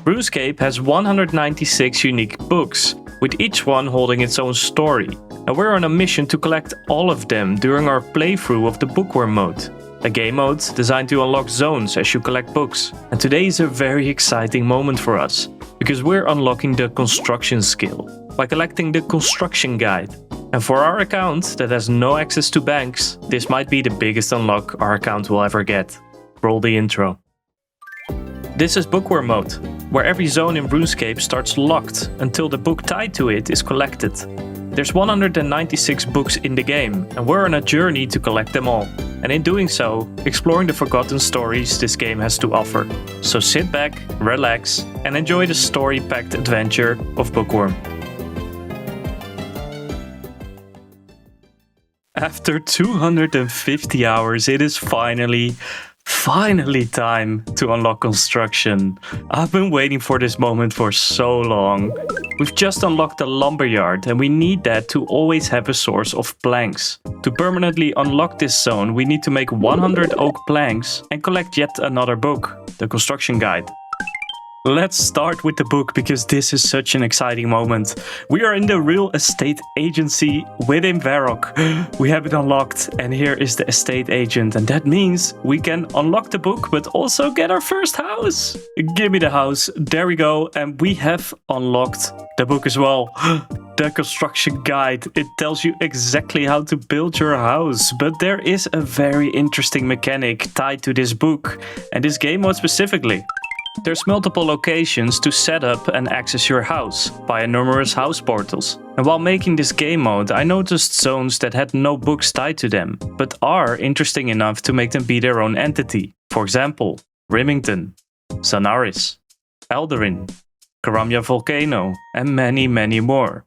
Runescape has 196 unique books, with each one holding its own story, and we're on a mission to collect all of them during our playthrough of the Bookworm mode, a game mode designed to unlock zones as you collect books. And today is a very exciting moment for us, because we're unlocking the construction skill by collecting the construction guide. And for our account that has no access to banks, this might be the biggest unlock our account will ever get. Roll the intro. This is Bookworm mode, where every zone in RuneScape starts locked until the book tied to it is collected. There's 196 books in the game, and we're on a journey to collect them all. And in doing so, exploring the forgotten stories this game has to offer. So sit back, relax, and enjoy the story-packed adventure of Bookworm. After 250 hours, it is finally time to unlock construction. I've been waiting for this moment for so long. We've just unlocked the lumberyard and we need that to always have a source of planks. To permanently unlock this zone, we need to make 100 oak planks and collect yet another book, the construction guide. Let's start with the book because this is such an exciting moment. We are in the real estate agency within Varrock. We have it unlocked and here is the estate agent, and that means we can unlock the book but also get our first house. Give me the house. There we go, and we have unlocked the book as well. The construction guide. It tells you exactly how to build your house, but there is a very interesting mechanic tied to this book and this game mode specifically. There's multiple locations to set up and access your house via numerous house portals. And while making this game mode, I noticed zones that had no books tied to them, but are interesting enough to make them be their own entity. For example, Rimmington, Zanaris, Eldarin, Karamja Volcano, and many more.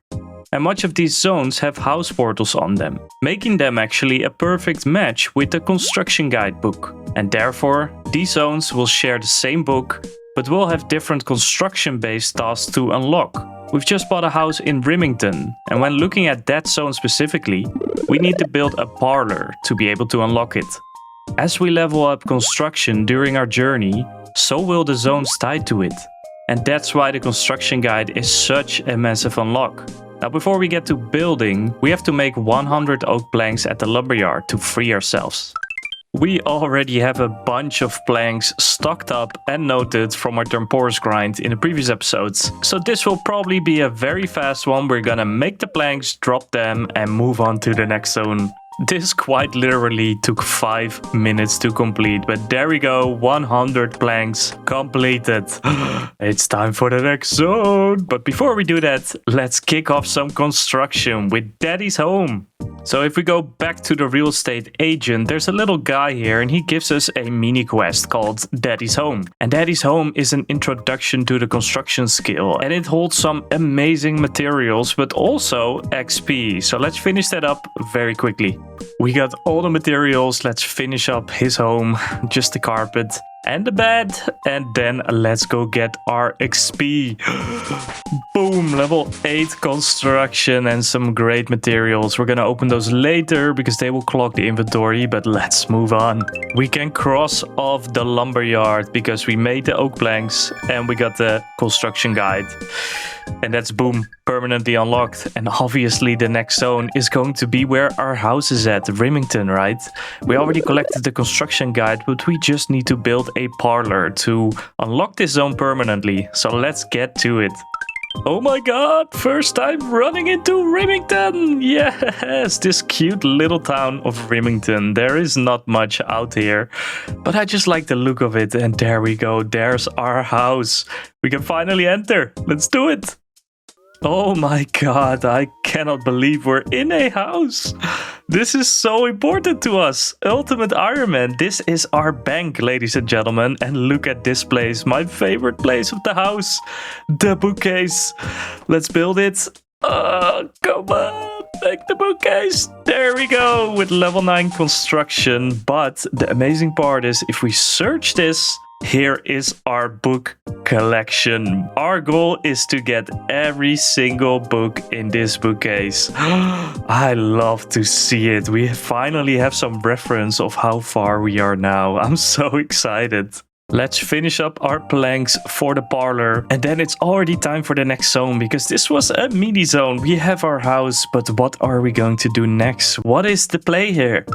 And much of these zones have house portals on them, making them actually a perfect match with the construction guide book. And therefore, these zones will share the same book, but will have different construction-based tasks to unlock. We've just bought a house in Rimmington, and when looking at that zone specifically, we need to build a parlor to be able to unlock it. As we level up construction during our journey, so will the zones tied to it. And that's why the construction guide is such a massive unlock. Now before we get to building, we have to make 100 oak planks at the lumberyard to free ourselves. We already have a bunch of planks stocked up and noted from our Temporis grind in the previous episodes. So this will probably be a very fast one. We're gonna make the planks, drop them, and move on to the next zone. This quite literally took 5 minutes to complete, but there we go, 100 planks completed. It's time for the next zone. But before we do that, let's kick off some construction with Daddy's home. So if we go back to the real estate agent, there's a little guy here and he gives us a mini quest called Daddy's Home. And Daddy's Home is an introduction to the construction skill and it holds some amazing materials but also XP. So let's finish that up very quickly. We got all the materials, let's finish up his home, just the carpet and the bed, and then let's go get our XP. Boom, level 8 construction and some great materials. We're gonna open those later because they will clog the inventory, but let's move on. We can cross off the lumberyard because we made the oak planks and we got the construction guide. And that's boom, permanently unlocked. And obviously the next zone is going to be where our house is at, Rimmington, right? We already collected the construction guide, but we just need to build a parlor to unlock this zone permanently. So let's get to it. Oh my god, first time running into Rimmington! Yes, this cute little town of Rimmington. There is not much out here, but I just like the look of it. And there we go, there's our house. We can finally enter. Let's do it. Oh my god, I cannot believe we're in a house. This is so important to us. Ultimate Iron Man. This is our bank, ladies and gentlemen. And look at this place, my favorite place of the house. The bookcase. Let's build it. Come on, make the bookcase. There we go, with level 9 construction. But the amazing part is if we search this, here is our book collection. Our goal is to get every single book in this bookcase. I love to see it. We finally have some reference of how far we are now. I'm so excited. Let's finish up our planks for the parlor. And then it's already time for the next zone, because this was a mini zone. We have our house, but what are we going to do next? What is the play here?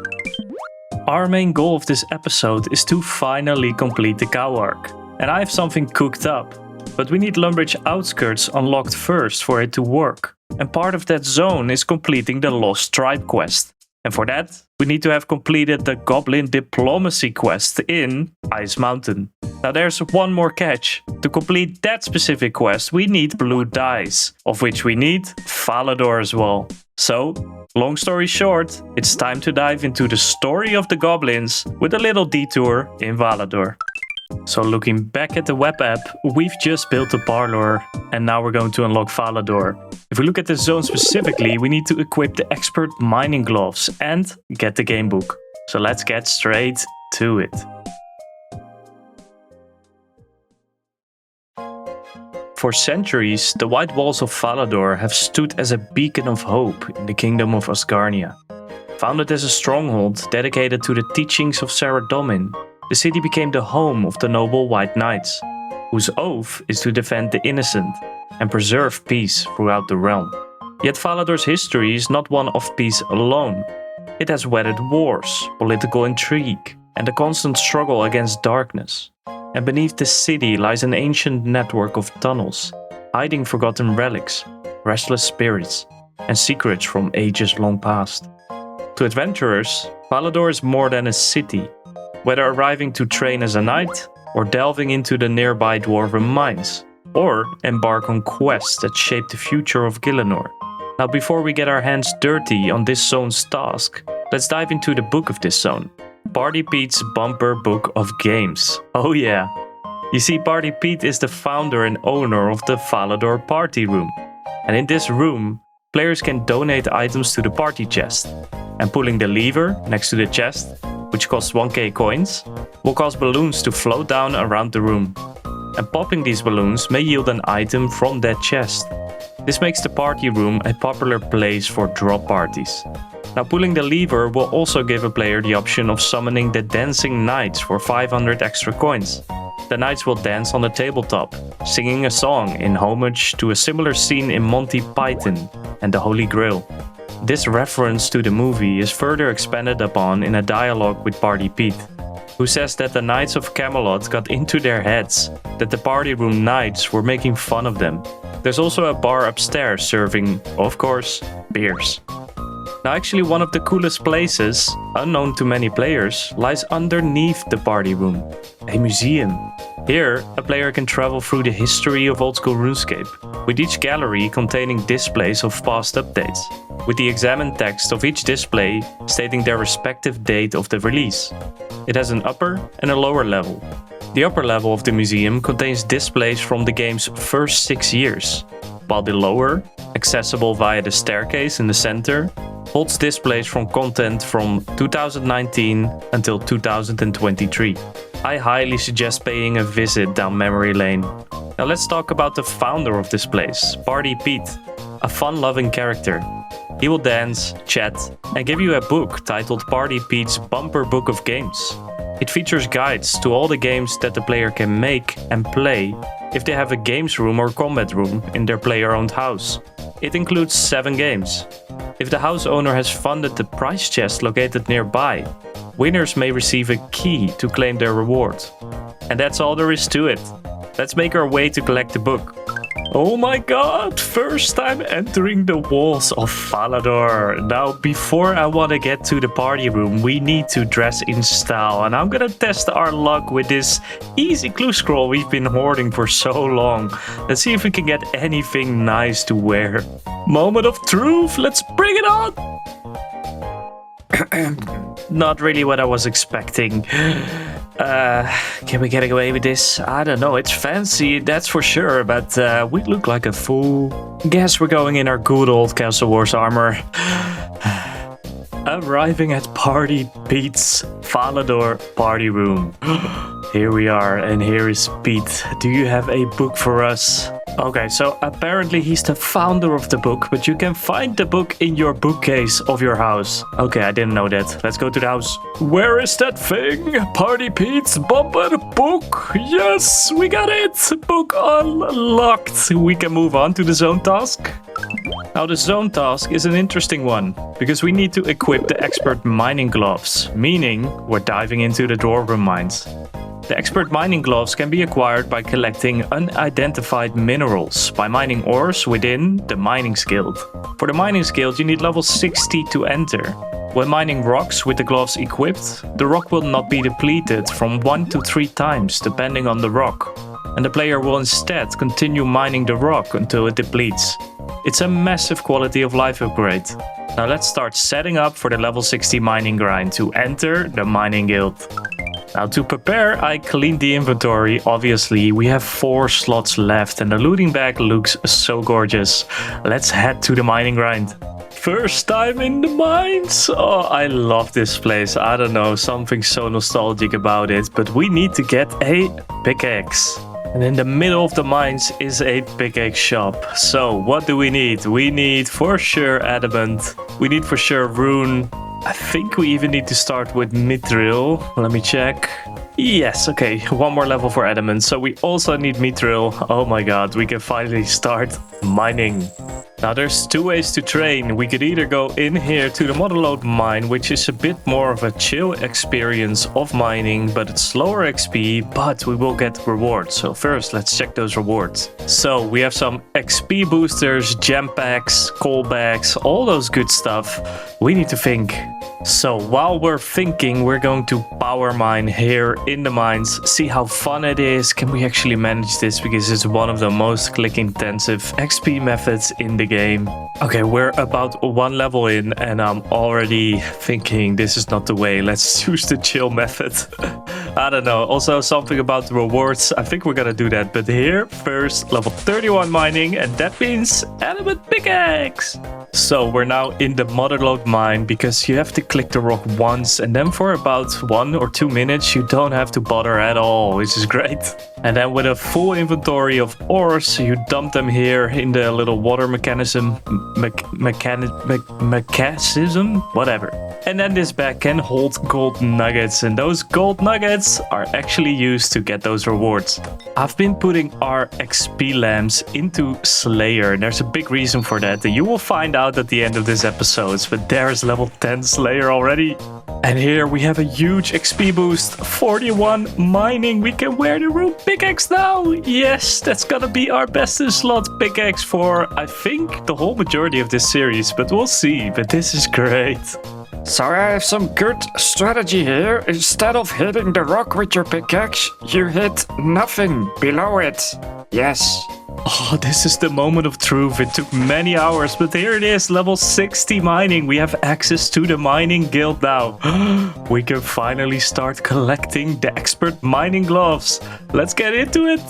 Our main goal of this episode is to finally complete the cow arc. And I have something cooked up. But we need Lumbridge outskirts unlocked first for it to work. And part of that zone is completing the Lost Tribe quest. And for that, we need to have completed the Goblin Diplomacy quest in Ice Mountain. Now there's one more catch. To complete that specific quest, we need blue dice, of which we need Falador as well. So, long story short, it's time to dive into the story of the goblins with a little detour in Falador. So looking back at the web app, we've just built the parlor and now we're going to unlock Falador. If we look at the zone specifically, we need to equip the expert mining gloves and get the game book. So let's get straight to it. For centuries, the white walls of Falador have stood as a beacon of hope in the kingdom of Asgarnia. Founded as a stronghold dedicated to the teachings of Saradomin, the city became the home of the noble White Knights, whose oath is to defend the innocent and preserve peace throughout the realm. Yet Falador's history is not one of peace alone. It has weathered wars, political intrigue, and a constant struggle against darkness. And beneath the city lies an ancient network of tunnels, hiding forgotten relics, restless spirits, and secrets from ages long past. To adventurers, Falador is more than a city. Whether arriving to train as a knight, or delving into the nearby dwarven mines, or embark on quests that shape the future of Gielinor. Now before we get our hands dirty on this zone's task, let's dive into the book of this zone. Party Pete's Bumper Book of Games. Oh yeah. You see, Party Pete is the founder and owner of the Falador Party Room. And in this room, players can donate items to the party chest. And pulling the lever next to the chest, which costs 1k coins, will cause balloons to float down around the room. And popping these balloons may yield an item from that chest. This makes the party room a popular place for drop parties. Now pulling the lever will also give a player the option of summoning the Dancing Knights for 500 extra coins. The knights will dance on the tabletop, singing a song in homage to a similar scene in Monty Python and the Holy Grail. This reference to the movie is further expanded upon in a dialogue with Party Pete, who says that the Knights of Camelot got into their heads that the party room knights were making fun of them. There's also a bar upstairs serving, of course, beers. Now actually one of the coolest places, unknown to many players, lies underneath the party room, a museum. Here, a player can travel through the history of old school Runescape, with each gallery containing displays of past updates, with the examined text of each display stating their respective date of the release. It has an upper and a lower level. The upper level of the museum contains displays from the game's first 6 years, while the lower, accessible via the staircase in the center, holds displays from content from 2019 until 2023. I highly suggest paying a visit down memory lane. Now let's talk about the founder of this place, Party Pete, a fun-loving character. He will dance, chat, and give you a book titled Party Pete's Bumper Book of Games. It features guides to all the games that the player can make and play if they have a games room or combat room in their player-owned house. It includes 7 games. If the house owner has funded the prize chest located nearby, winners may receive a key to claim their reward. And that's all there is to it. Let's make our way to collect the book. Oh my god, first time entering the walls of Falador. Now, before I want to get to the party room, we need to dress in style. And I'm gonna test our luck with this easy clue scroll we've been hoarding for so long. Let's see if we can get anything nice to wear. Moment of truth, let's bring it on! Not really what I was expecting. Can we get away with this? I don't know, it's fancy, that's for sure, but we look like a fool. Guess we're going in our good old Castle Wars armor. Arriving at Party Pete's Falador party room. Here we are, and here is Pete. Do you have a book for us? Okay, so apparently he's the founder of the book, but you can find the book in your bookcase of your house. Okay, I didn't know that. Let's go to the house. Where is that thing? Party Pete's bumper book. Yes, we got it. Book unlocked. We can move on to the zone task. Now the zone task is an interesting one, because we need to equip the expert mining gloves, meaning we're diving into the dwarven mines. The expert mining gloves can be acquired by collecting unidentified minerals, by mining ores within the mining guild. For the mining guild, you need level 60 to enter. When mining rocks with the gloves equipped, the rock will not be depleted from 1 to 3 times depending on the rock, and the player will instead continue mining the rock until it depletes. It's a massive quality of life upgrade. Now let's start setting up for the level 60 mining grind to enter the mining guild. Now to prepare, I cleaned the inventory. Obviously, we have 4 slots left and the looting bag looks so gorgeous. Let's head to the mining grind. First time in the mines. Oh, I love this place. I don't know, something so nostalgic about it. But we need to get a pickaxe. And in the middle of the mines is a pickaxe shop. So what do we need? We need for sure adamant. We need for sure rune. I think we even need to start with mithril. Let me check. Yes, okay, 1 more level for adamant. So we also need mithril. Oh my god, we can finally start mining. Now there's 2 ways to train. We could either go in here to the Modelload mine, which is a bit more of a chill experience of mining, but it's slower XP, but we will get rewards. So first, let's check those rewards. So we have some XP boosters, gem packs, coal bags, all those good stuff. We need to think. So while we're thinking, we're going to power mine here in the mines, see how fun it is. Can we actually manage this? Because it's one of the most click intensive XP methods in the game. Okay, we're about 1 level in and I'm already thinking this is not the way. Let's choose the chill method. I don't know. Also something about the rewards. I think we're gonna do that. But here, first level 31 mining, and that means adamant pickaxe. So we're now in the Motherlode mine because you have to click the rock once and then for about 1 or 2 minutes you don't have to bother at all, which is great. And then with a full inventory of ores, you dump them here in the little water mechanism, mechanism, whatever. And then this bag can hold gold nuggets, and those gold nuggets are actually used to get those rewards. I've been putting our XP lamps into Slayer, and there's a big reason for that you will find out at the end of this episode, but there's level 10 Slayer already. And here we have a huge XP boost, 41 mining. We can wear the rune pickaxe now. Yes, that's gonna be our best in slot pickaxe for, I think, the whole majority of this series, but we'll see. But this is great. So I have some good strategy here. Instead of hitting the rock with your pickaxe, you hit nothing below it. Yes. Oh, this is the moment of truth. It took many hours, but here it is, level 60 mining. We have access to the mining guild now. We can finally start collecting the expert mining gloves. Let's get into it.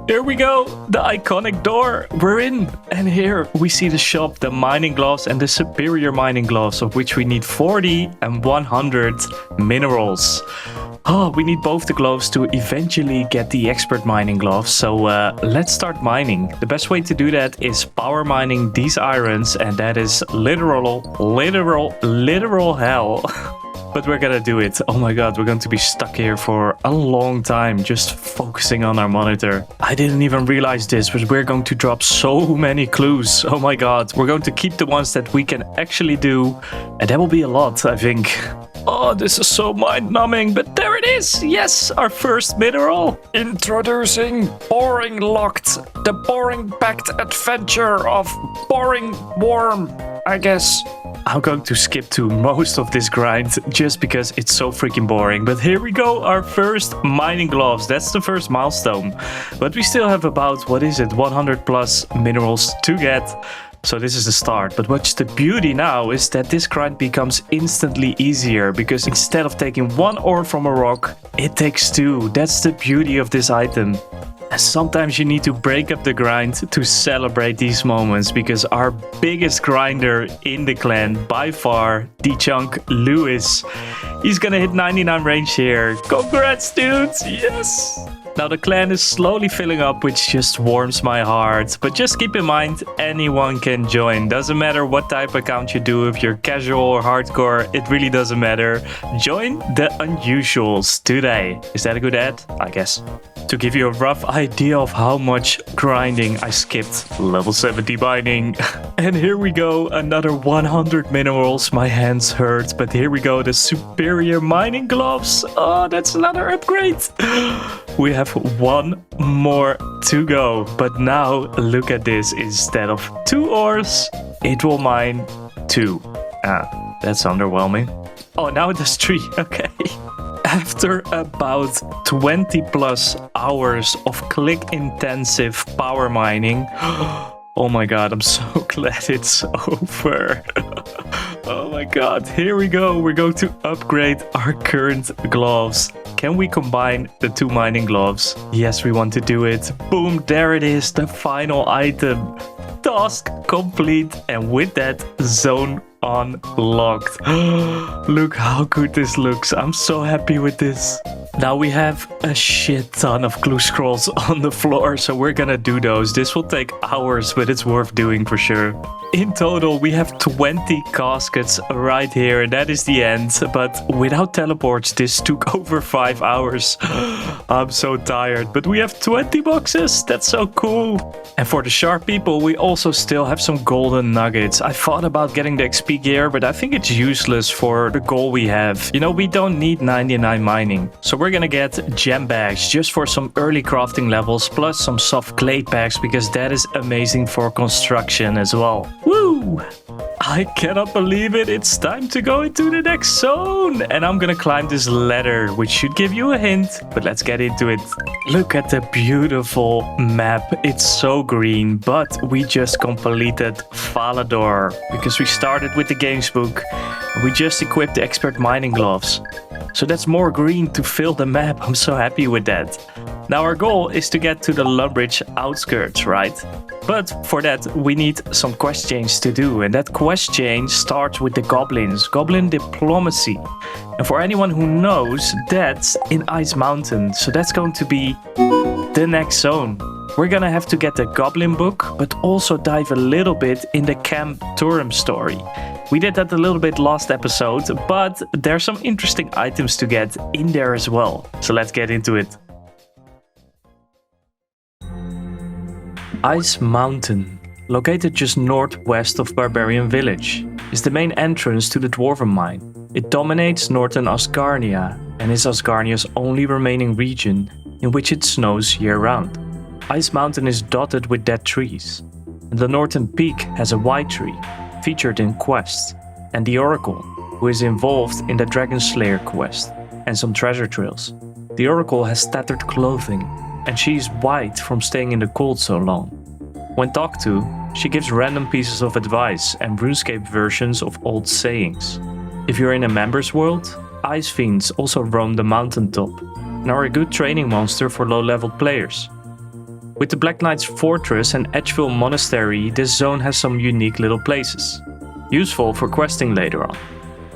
Here we go, the iconic door. We're in, and here we see the shop, the mining gloves and the superior mining gloves, of which we need 40 and 100 minerals. Oh, we need both the gloves to eventually get the expert mining gloves. So let's start mining. The best way to do that is power mining these irons, and that is literal hell. But we're gonna do it. Oh my god, we're going to be stuck here for a long time just focusing on our monitor. I didn't even realize this, but we're going to drop so many clues. Oh my god, we're going to keep the ones that we can actually do, and that will be a lot, I think. Oh, this is so mind-numbing, but there it is! Yes, our first mineral! Introducing Boring Locked, the boring-packed adventure of Boring Worm, I guess. I'm going to skip to most of this grind just because it's so freaking boring. But here we go, our first mining gloves. That's the first milestone. But we still have about, 100 plus minerals to get. So this is the start. But what's the beauty now is that this grind becomes instantly easier, because instead of taking 1 ore from a rock, it takes 2. That's the beauty of this item. And sometimes you need to break up the grind to celebrate these moments, because our biggest grinder in the clan, by far, D-Chunk Lewis, he's gonna hit 99 range here. Congrats, dudes! Yes! Now the clan is slowly filling up, which just warms my heart. But just keep in mind, anyone can join. Doesn't matter what type account you do, if you're casual or hardcore, it really doesn't matter. Join the Unusuals today. Is that a good ad? I guess. To give you a rough idea of how much grinding I skipped, level 70 mining. And here we go, another 100 minerals. My hands hurt, but here we go, the superior mining gloves. Oh, that's another upgrade. We have one more to go, but now look at this. Instead of 2 ores, it will mine 2. That's underwhelming. Oh, now it has 3. Okay. After about 20 plus hours of click-intensive power mining, oh my god, I'm so glad it's over. Oh my god, here we go. We're going to upgrade our current gloves. Can we combine the 2 mining gloves? Yes, we want to do it. Boom, there it is, the final item. Task complete, and with that, zone unlocked. Look how good this looks. I'm so happy with this. Now we have a shit ton of glue scrolls on the floor, so we're gonna do those. This will take hours, but it's worth doing for sure. In total, we have 20 caskets right here, and that is the end. But without teleports, this took over 5 hours. I'm so tired, but we have 20 boxes. That's so cool. And for the sharp people, we also still have some golden nuggets. I thought about getting the XP gear, but I think it's useless for the goal we have. You know, we don't need 99 mining. So we're gonna get gem bags just for some early crafting levels, plus some soft clay packs, because that is amazing for construction as well. Woo! I cannot believe it. It's time to go into the next zone. And I'm gonna climb this ladder, which should give you a hint. But let's get into it. Look at the beautiful map. It's so green, but we just completed Falador because we started with the games book. And we just equipped the expert mining gloves. So that's more green to fill the map. I'm so happy with that. Now our goal is to get to the Lumbridge outskirts, right? But for that, we need some quest chains to do. And that quest chain starts with the goblins, goblin diplomacy. And for anyone who knows, that's in Ice Mountain. So that's going to be the next zone. We're gonna have to get the goblin book, but also dive a little bit in the Camdozaal story. We did that a little bit last episode, but there's some interesting items to get in there as well. So let's get into it. Ice Mountain, located just northwest of Barbarian Village, is the main entrance to the Dwarven Mine. It dominates northern Asgarnia and is Asgarnia's only remaining region in which it snows year-round. Ice Mountain is dotted with dead trees, and the northern peak has a white tree, featured in quests, and the Oracle, who is involved in the Dragon Slayer quest, and some treasure trails. The Oracle has tattered clothing, and she is white from staying in the cold so long. When talked to, she gives random pieces of advice and Runescape versions of old sayings. If you're in a member's world, Ice Fiends also roam the mountaintop, and are a good training monster for low-leveled players. With the Black Knight's Fortress and Edgeville Monastery, this zone has some unique little places, useful for questing later on.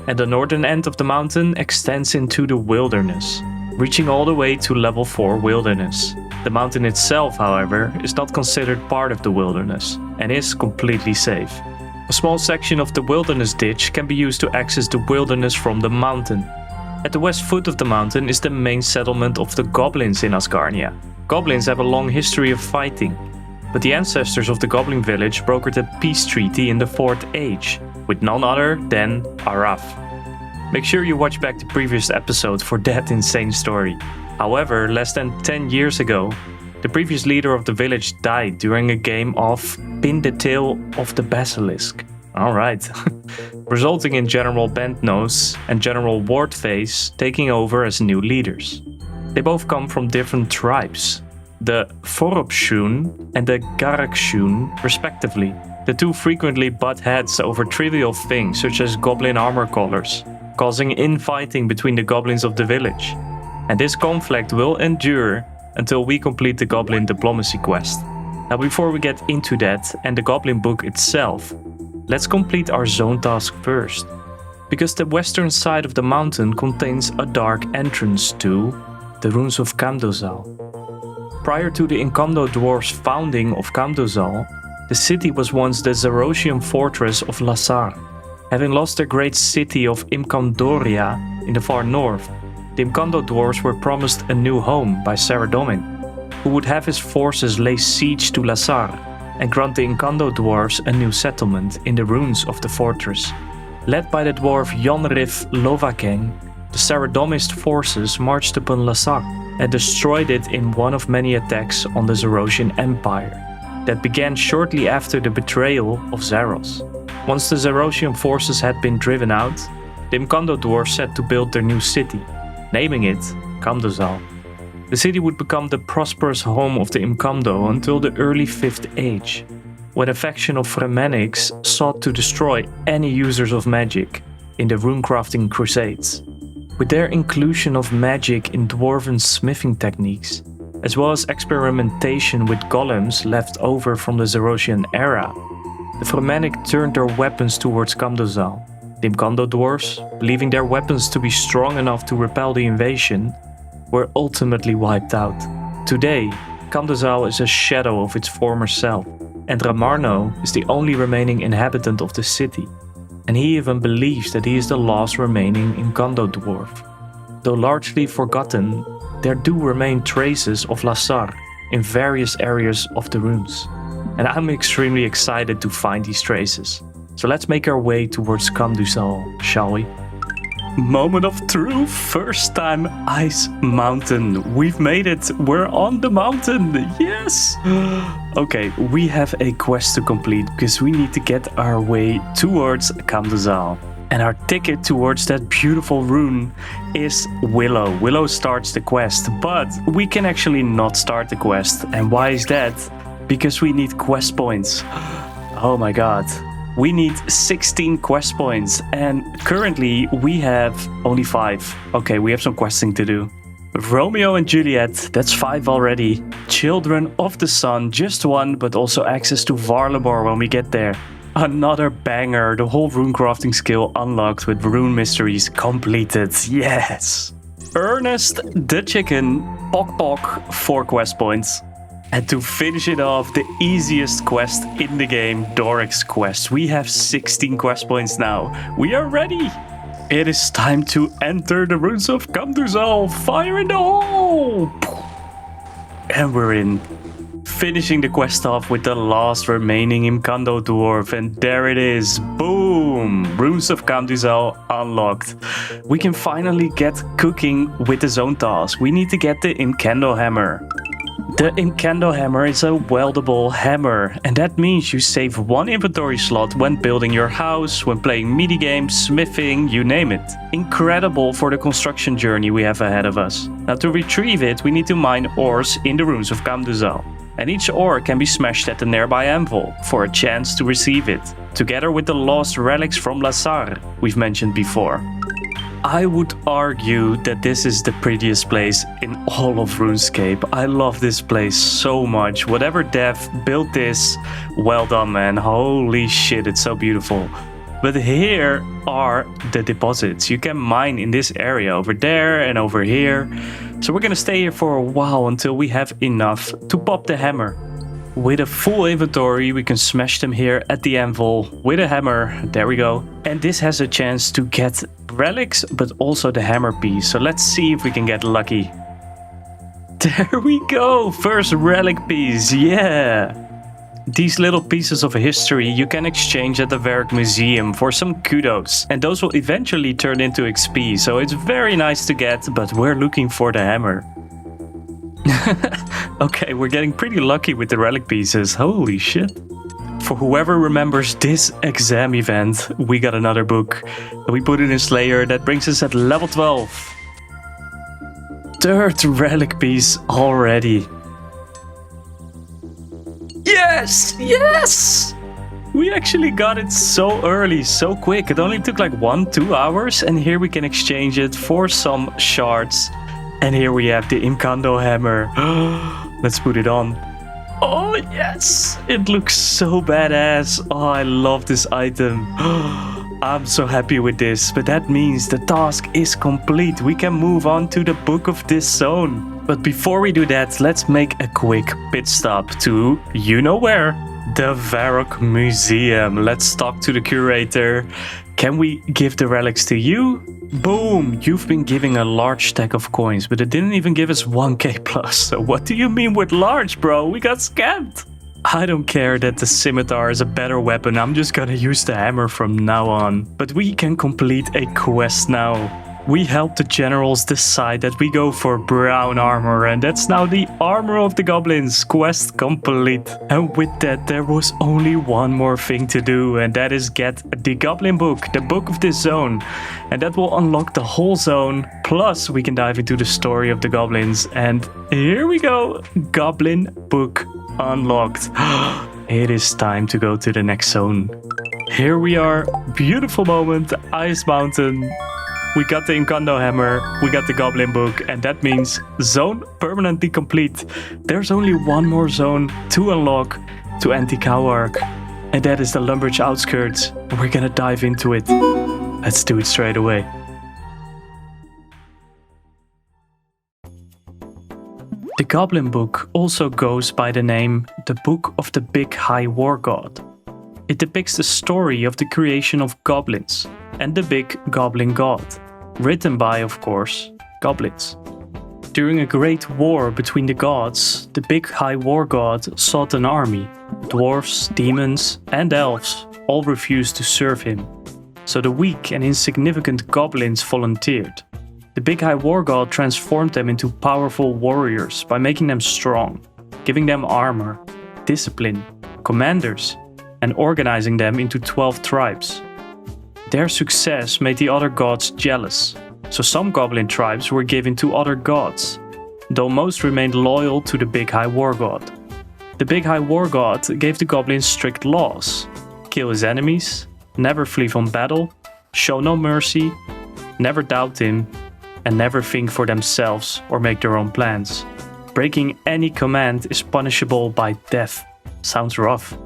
And the northern end of the mountain extends into the wilderness, reaching all the way to level 4 wilderness. The mountain itself, however, is not considered part of the wilderness, and is completely safe. A small section of the wilderness ditch can be used to access the wilderness from the mountain. At the west foot of the mountain is the main settlement of the goblins in Asgarnia. Goblins have a long history of fighting, but the ancestors of the goblin village brokered a peace treaty in the 4th Age, with none other than Araf. Make sure you watch back the previous episode for that insane story. However, less than 10 years ago, the previous leader of the village died during a game of Pin the Tail of the Basilisk. Alright. Resulting in General Bentnose and General Wardface taking over as new leaders. They both come from different tribes, the Foropshun and the Garakshun respectively. The two frequently butt heads over trivial things such as goblin armor colors, causing infighting between the goblins of the village. And this conflict will endure until we complete the Goblin Diplomacy quest. Now before we get into that and the Goblin book itself, let's complete our zone task first. Because the western side of the mountain contains a dark entrance to the ruins of Camdozaal. Prior to the Incando dwarves' founding of Camdozaal, the city was once the Zerosian fortress of Lassar. Having lost their great city of Imcandoria in the far north, the Incando dwarves were promised a new home by Saradomin, who would have his forces lay siege to Lassar and grant the Incando dwarves a new settlement in the ruins of the fortress. Led by the dwarf Yonrif Lovakeng, the Saradomist forces marched upon Lassar and destroyed it in one of many attacks on the Zerosian Empire that began shortly after the betrayal of Zaros. Once the Zerosian forces had been driven out, the Incando dwarves set to build their new city, naming it Camdozaal. The city would become the prosperous home of the Incando until the early 5th Age, when a faction of Fremenniks sought to destroy any users of magic in the runecrafting crusades. With their inclusion of magic in dwarven smithing techniques, as well as experimentation with golems left over from the Zerosian era, the Fremennik turned their weapons towards Camdozaal. The Incando dwarves, believing their weapons to be strong enough to repel the invasion, were ultimately wiped out. Today, Camdozaal is a shadow of its former self, and Ramarno is the only remaining inhabitant of the city, and he even believes that he is the last remaining Incando dwarf. Though largely forgotten, there do remain traces of Lassar in various areas of the ruins, and I'm extremely excited to find these traces. So let's make our way towards Camdozaal, shall we? Moment of truth, first time Ice Mountain. We've made it, we're on the mountain, yes! Okay, we have a quest to complete because we need to get our way towards Camdozaal. And our ticket towards that beautiful rune is Willow. Willow starts the quest, but we can actually not start the quest. And why is that? Because we need quest points. Oh my god. We need 16 quest points, and currently we have only 5. Okay, we have some questing to do. Romeo and Juliet, that's 5 already. Children of the Sun, just 1, but also access to Varlamore when we get there. Another banger, the whole runecrafting skill unlocked with rune mysteries completed, yes! Ernest the Chicken, Pok Pok, 4 quest points. And to finish it off, the easiest quest in the game, Doric's quest. We have 16 quest points now. We are ready! It is time to enter the ruins of Camdozaal. Fire in the hole! And we're in. Finishing the quest off with the last remaining Incando dwarf. And there it is. Boom! Ruins of Camdozaal unlocked. We can finally get cooking with the zone task. We need to get the Incando hammer. The Incando hammer is a weldable hammer, and that means you save 1 inventory slot when building your house, when playing minigames, smithing, you name it. Incredible for the construction journey we have ahead of us. Now to retrieve it, we need to mine ores in the ruins of Camdozaal, and each ore can be smashed at the nearby anvil for a chance to receive it, together with the lost relics from Lassar we've mentioned before. I would argue that this is the prettiest place in all of RuneScape. I love this place so much. Whatever dev built this, well done, man. Holy shit, it's so beautiful. But here are the deposits. You can mine in this area over there and over here. So we're gonna stay here for a while until we have enough to pop the hammer. With a full inventory, we can smash them here at the anvil with a hammer. There we go. And this has a chance to get relics, but also the hammer piece. So let's see if we can get lucky. There we go. First relic piece. Yeah. These little pieces of history you can exchange at the Varric Museum for some kudos. And those will eventually turn into XP. So it's very nice to get, but we're looking for the hammer. Okay, we're getting pretty lucky with the relic pieces. Holy shit. For whoever remembers this exam event, we got another book. We put it in Slayer. That brings us at level 12. 3rd relic piece already. Yes! Yes! We actually got it so early, so quick. It only took like 1-2 hours, and here we can exchange it for some shards. And here we have the Incando hammer. Let's put it on. Oh yes, it looks so badass. Oh, I love this item. I'm so happy with this, but that means the task is complete. We can move on to the book of this zone. But before we do that, let's make a quick pit stop to, you know where, the Varrock Museum. Let's talk to the curator. Can we give the relics to you? Boom! You've been giving a large stack of coins, but it didn't even give us 1k plus. So what do you mean with large, bro? We got scammed. I don't care that the scimitar is a better weapon. I'm just gonna use the hammer from now on. But we can complete a quest now. We help the generals decide that we go for brown armor, and that's now the armor of the goblins. Quest complete. And with that, there was only one more thing to do, and that is get the goblin book, the book of this zone. And that will unlock the whole zone. Plus, we can dive into the story of the goblins. And here we go. Goblin book unlocked. It is time to go to the next zone. Here we are. Beautiful moment. Ice Mountain. We got the Incando hammer, we got the goblin book, and that means zone permanently complete. There's only one more zone to unlock to anti-Cowark, and that is the Lumbridge outskirts. We're gonna dive into it. Let's do it straight away. The goblin book also goes by the name the Book of the Big High War God. It depicts the story of the creation of goblins and the big goblin god. Written by, of course, goblins. During a great war between the gods, the big high war god sought an army. Dwarves, demons, and elves all refused to serve him. So the weak and insignificant goblins volunteered. The big high war god transformed them into powerful warriors by making them strong, giving them armor, discipline, commanders, and organizing them into 12 tribes. Their success made the other gods jealous, so some goblin tribes were given to other gods, though most remained loyal to the Big High War God. The Big High War God gave the goblins strict laws: kill his enemies, never flee from battle, show no mercy, never doubt him, and never think for themselves or make their own plans. Breaking any command is punishable by death. Sounds rough.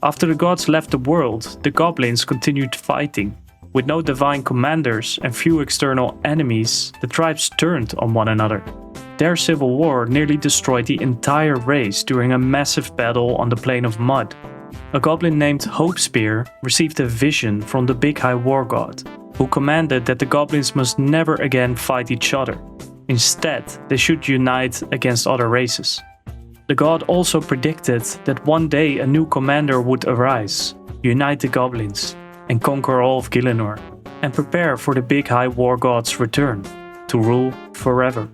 After the gods left the world, the goblins continued fighting. With no divine commanders and few external enemies, the tribes turned on one another. Their civil war nearly destroyed the entire race during a massive battle on the Plain of Mud. A goblin named Hopespear received a vision from the Big High War God, who commanded that the goblins must never again fight each other. Instead, they should unite against other races. The god also predicted that one day a new commander would arise, unite the goblins, and conquer all of Gielinor, and prepare for the Big High War God's return, to rule forever.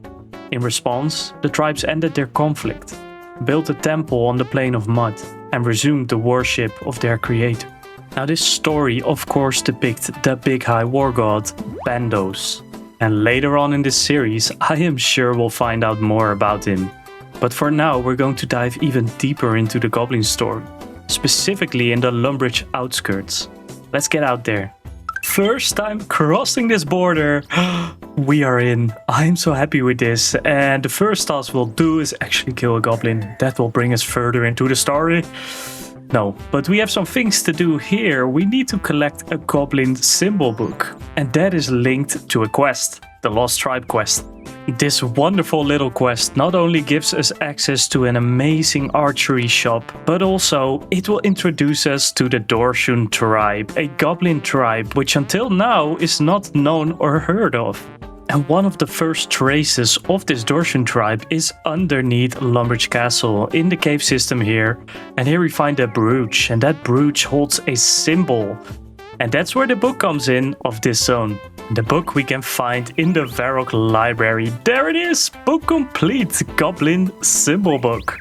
In response, the tribes ended their conflict, built a temple on the Plain of Mud, and resumed the worship of their creator. Now this story of course depicts the Big High War God, Bandos, and later on in this series I am sure we'll find out more about him. But for now we're going to dive even deeper into the goblin story, specifically in the Lumbridge outskirts. Let's get out there. First time crossing this border. We are in. I'm so happy with this. And the first task we'll do is actually kill a goblin. That will bring us further into the story. No, but we have some things to do here. We need to collect a goblin symbol book. And that is linked to a quest. The Lost Tribe quest. This wonderful little quest not only gives us access to an amazing archery shop, but also it will introduce us to the Dorshun tribe, a goblin tribe which until now is not known or heard of. And one of the first traces of this Dorshun tribe is underneath Lumbridge Castle in the cave system here. And here we find a brooch, and that brooch holds a symbol. And that's where the book comes in of this zone. The book we can find in the Varrock library. There it is! Book complete! Goblin Symbol Book.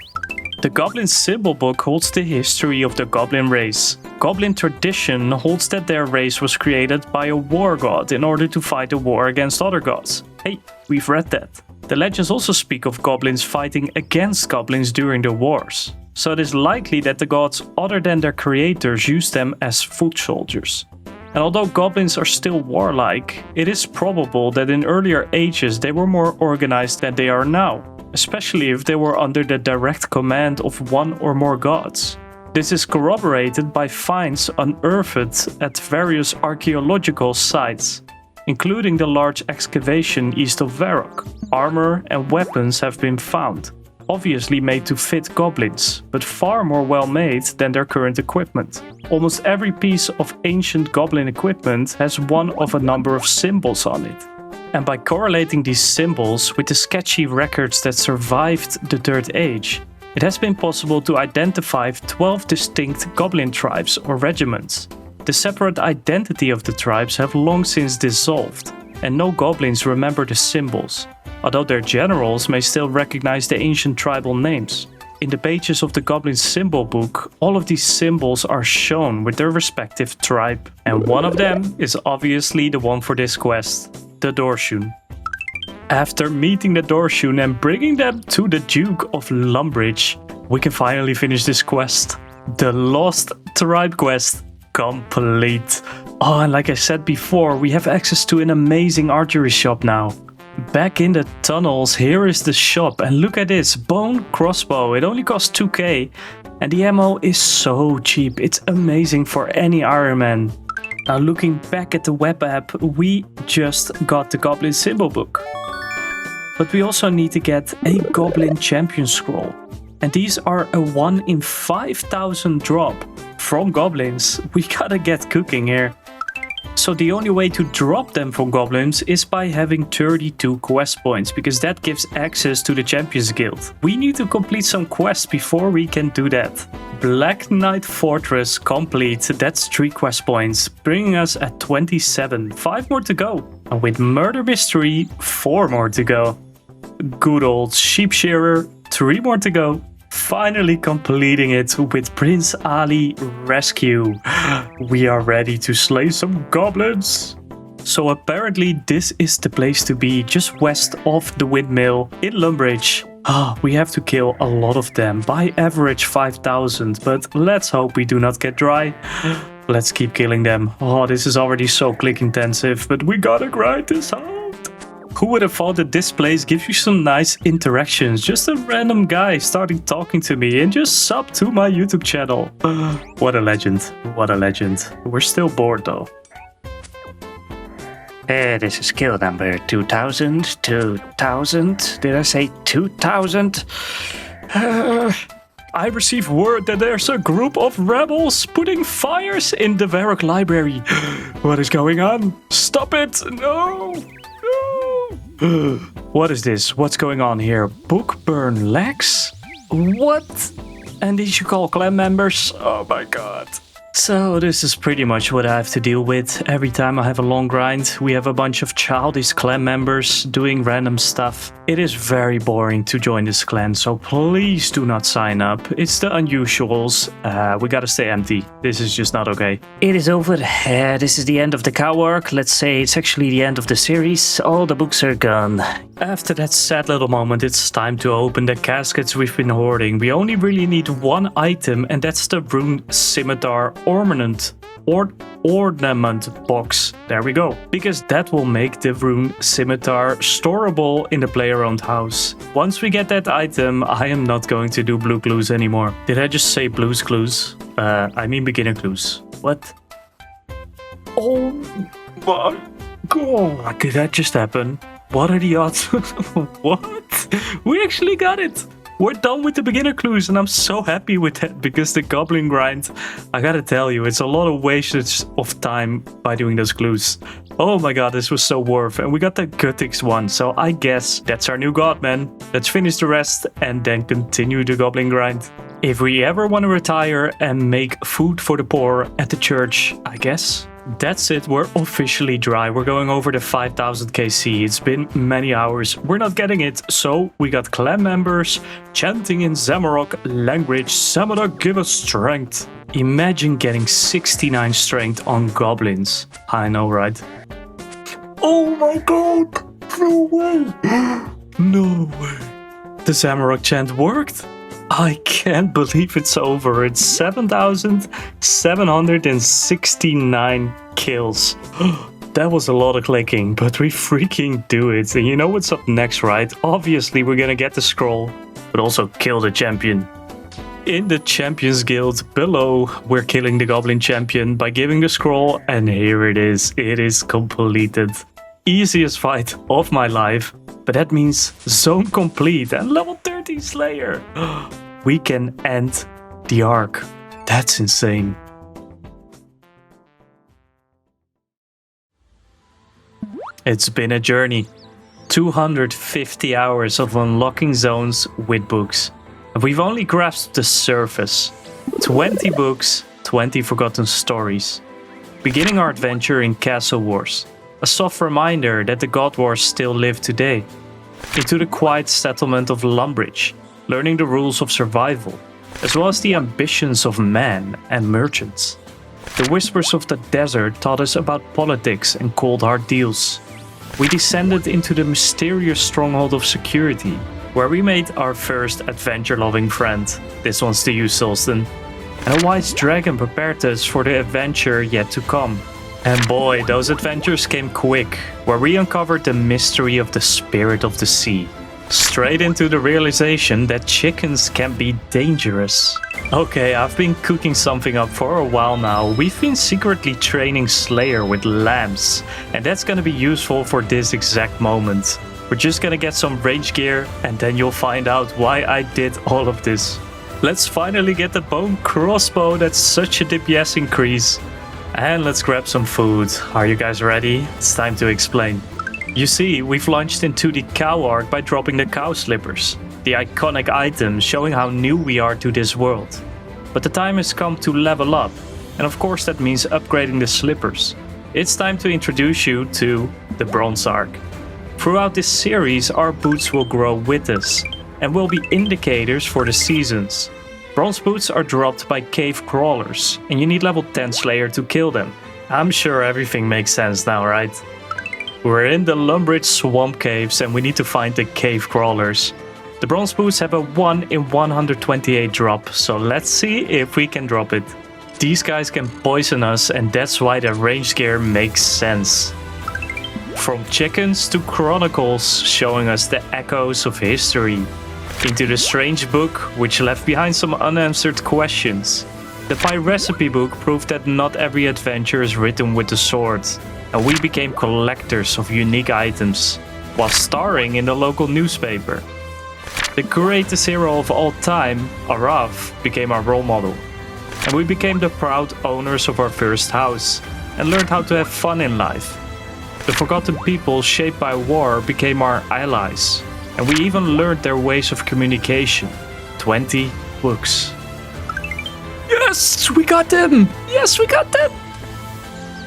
The Goblin Symbol Book holds the history of the goblin race. Goblin tradition holds that their race was created by a war god in order to fight a war against other gods. Hey, we've read that. The legends also speak of goblins fighting against goblins during the wars. So it is likely that the gods other than their creators used them as foot soldiers. And although goblins are still warlike, it is probable that in earlier ages they were more organized than they are now, especially if they were under the direct command of one or more gods. This is corroborated by finds unearthed at various archaeological sites, including the large excavation east of Varrock. Armor and weapons have been found, obviously made to fit goblins, but far more well made than their current equipment. Almost every piece of ancient goblin equipment has one of a number of symbols on it. And by correlating these symbols with the sketchy records that survived the Third Age, it has been possible to identify 12 distinct goblin tribes or regiments. The separate identity of the tribes have long since dissolved, and no goblins remember the symbols, although their generals may still recognize the ancient tribal names. In the pages of the Goblin Symbol book, all of these symbols are shown with their respective tribe, and one of them is obviously the one for this quest, the Dorshun. After meeting the Dorshun and bringing them to the Duke of Lumbridge, we can finally finish this quest. The Lost Tribe quest complete. Oh, and like I said before, we have access to an amazing archery shop now. Back in the tunnels, here is the shop, and look at this, bone crossbow. It only costs 2k, and the ammo is so cheap. It's amazing for any Iron Man. Now looking back at the web app, we just got the Goblin Symbol book. But we also need to get a Goblin Champion Scroll. And these are a 1 in 5,000 drop from goblins. We gotta get cooking here. So the only way to drop them from goblins is by having 32 quest points, because that gives access to the Champions Guild. We need to complete some quests before we can do that. Black Knight Fortress complete, that's 3 quest points, bringing us at 27. 5 more to go. And with Murder Mystery, 4 more to go. Good old Sheep Shearer, 3 more to go. Finally completing it with Prince Ali Rescue. We are ready to slay some goblins. So apparently this is the place to be, just west of the windmill in Lumbridge. We have to kill a lot of them, by average 5,000, but let's hope we do not get dry. Let's keep killing them. Oh, this is already so click intensive, but we gotta grind this out. Who would have thought that this place gives you some nice interactions? Just a random guy starting talking to me and just sub to my YouTube channel. What a legend. What a legend. We're still bored though. This is skill number 2000. 2000? Did I say 2000? I received word that there's a group of rebels putting fires in the Varrock library. What is going on? Stop it! No! What is this? What's going on here? Book burn legs? What? And these you call clan members? Oh my god. So this is pretty much what I have to deal with every time I have a long grind. We have a bunch of childish clan members doing random stuff. It is very boring to join this clan, so please do not sign up. It's the unusuals. We gotta stay empty. This is just not okay. It is over. This is the end of the cow arc. Let's say it's actually the end of the series. All the books are gone. After that sad little moment, it's time to open the caskets we've been hoarding. We only really need one item, and that's the Rune Scimitar Ornament box. There we go. Because that will make the Rune Scimitar storable in the player-owned house. Once we get that item, I am not going to do blue clues anymore. Did I just say blues clues? I mean beginner clues. What? Oh my god. Did that just happen? What are the odds? What? We actually got it. We're done with the beginner clues, and I'm so happy with that, because the goblin grind, I gotta tell you, it's a lot of wastage of time by doing those clues. Oh my god, this was so worth, and we got the Guttix one, so I guess that's our new god, man. Let's finish the rest and then continue the goblin grind. If we ever want to retire and make food for the poor at the church, I guess. That's it, we're officially dry. We're going over the 5000 KC. It's been many hours. We're not getting it, so we got clan members chanting in Zamorak language, Zamorak, give us strength. Imagine getting 69 strength on goblins. I know, right? Oh my god! No way! No way! The Zamorak chant worked? I can't believe it's over. It's 7,769 kills. That was a lot of clicking, but we freaking do it. And you know what's up next, right? Obviously, we're gonna get the scroll, but also kill the champion. In the Champions Guild below, we're killing the Goblin Champion by giving the scroll, and here it is. It is completed. Easiest fight of my life, but that means zone complete and level 30 Slayer. We can end the arc. That's insane. It's been a journey. 250 hours of unlocking zones with books. And we've only grasped the surface. 20 books, 20 forgotten stories. Beginning our adventure in Castle Wars. A soft reminder that the God Wars still live today. Into the quiet settlement of Lumbridge. Learning the rules of survival. As well as the ambitions of men and merchants. The whispers of the desert taught us about politics and cold hard deals. We descended into the mysterious stronghold of security, where we made our first adventure-loving friend. This one's to you, Solston. And a wise dragon prepared us for the adventure yet to come. And boy, those adventures came quick, where we uncovered the mystery of the spirit of the sea. Straight into the realization that chickens can be dangerous. Okay, I've been cooking something up for a while now. We've been secretly training Slayer with lamps, and that's gonna be useful for this exact moment. We're just gonna get some range gear, and then you'll find out why I did all of this. Let's finally get the bone crossbow. That's such a DPS increase. And let's grab some food. Are you guys ready? It's time to explain. You see, we've launched into the cow arc by dropping the cow slippers, the iconic item showing how new we are to this world. But the time has come to level up, and of course that means upgrading the slippers. It's time to introduce you to the bronze arc. Throughout this series, our boots will grow with us, and will be indicators for the seasons. Bronze boots are dropped by cave crawlers, and you need level 10 Slayer to kill them. I'm sure everything makes sense now, right? We're in the Lumbridge swamp caves and we need to find the cave crawlers. The bronze boots have a 1 in 128 drop, so let's see if we can drop it. These guys can poison us, and that's why the range gear makes sense. From chickens to chronicles showing us the echoes of history. Into the strange book, which left behind some unanswered questions. The pie recipe book proved that not every adventure is written with the sword. And we became collectors of unique items, while starring in the local newspaper. The greatest hero of all time, Arav, became our role model. And we became the proud owners of our first house, and learned how to have fun in life. The forgotten people shaped by war became our allies, and we even learned their ways of communication. 20 books. Yes, we got them! Yes, we got them!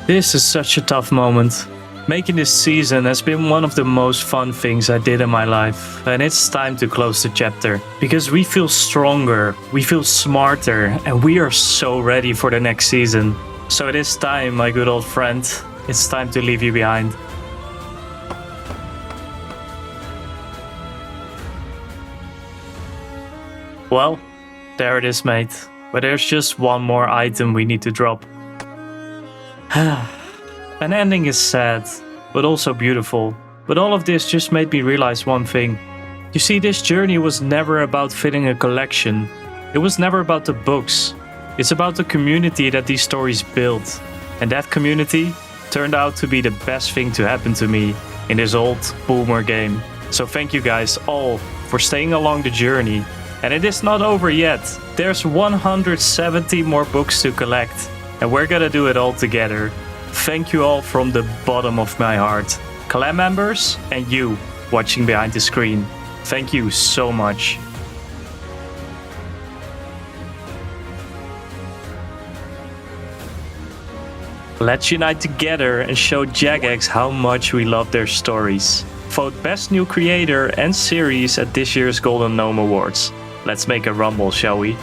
This is such a tough moment. Making this season has been one of the most fun things I did in my life, and it's time to close the chapter. Because we feel stronger, we feel smarter, and we are so ready for the next season. So it is time, my good old friend. It's time to leave you behind. Well, there it is, mate. But there's just one more item we need to drop. An ending is sad, but also beautiful. But all of this just made me realize one thing. You see, this journey was never about filling a collection. It was never about the books. It's about the community that these stories built. And that community turned out to be the best thing to happen to me in this old boomer game. So thank you guys all for staying along the journey. And it is not over yet. There's 170 more books to collect. And we're gonna do it all together. Thank you all from the bottom of my heart. Clan members and you watching behind the screen. Thank you so much. Let's unite together and show Jagex how much we love their stories. Vote Best New Creator and Series at this year's Golden Gnome Awards. Let's make a rumble, shall we?